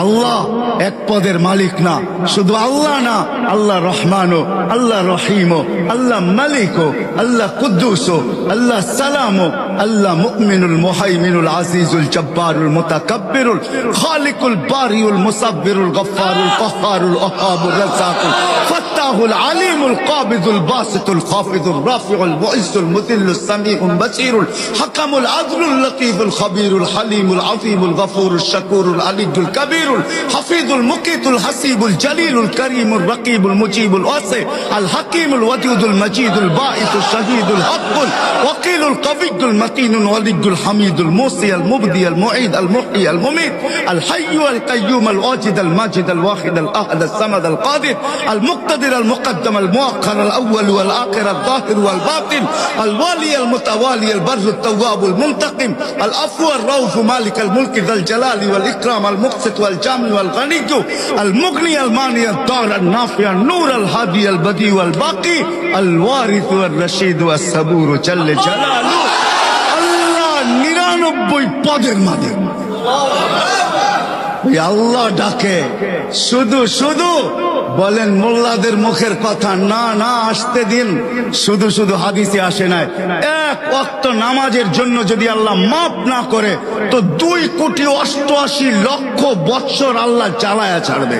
আল্লাহ এক পদের মালিক না, শুধু আল্লাহ না, আল্লাহ রহমানও, আল্লাহ রহিমও, আল্লাহ মালিকও, আল্লাহ কুদ্দুসও, আল্লাহ সালামও, আল্লাহ মুমিনুল মুহাইমিনুল আজিজুল জব্বারুল মুতাকাব্বিরুল খালিকুল বারিউল মুসাব্বিরুল গফফারুল কহ্হারুল ওহাবুর রাজ্জাকুল ফাত্তাহুল আলিমুল কাবিদুল বাসিতুল খাফিদুর রাফিউল মুইজ্জুল মুযিল্লুস সামিউল বাসীরুল হাকামুল আদলুল লতীফুল খবীরুল হালিমুল আযীমুল গফুরুশ শাকুরুল আলিয়ুল কাবীর حفيظ المقيت الحسيب الجليل الكريم الرقيب المجيب الواسع الحكيم الودود المجيد الباعث الشهيد الحق الوكيل القوي المتين الولي الحميد الموصي المبدي المعيد المحيي المميت الحي القيوم الواجد الماجد الواحد الاحد الصمد القادر المقتدر المقدم المؤخر الاول والاخر الظاهر والباطن الوالي المتوالي البر التواب المنتقم العفو الرؤوف مالك الملك ذا الجلال والاكرام المقسط والجامع والغني المغني المانع الضار النافع النور الهادي البديع والباقي الوارث والرشيد والصبور جل جلاله আল্লাহ 99 পদের মালিক। আল্লাহ ডাকে শুধু শুধু বলেন মোল্লাদের মুখের কথা না, না আসতে দিন। শুধু শুধু হাদিসে আসে নাই, এক ওয়াক্ত নামাজের জন্য যদি আল্লাহ মাফ না করে তো 2,88,00,000 বৎসর আল্লাহ জ্বালায়া ছাড়বে।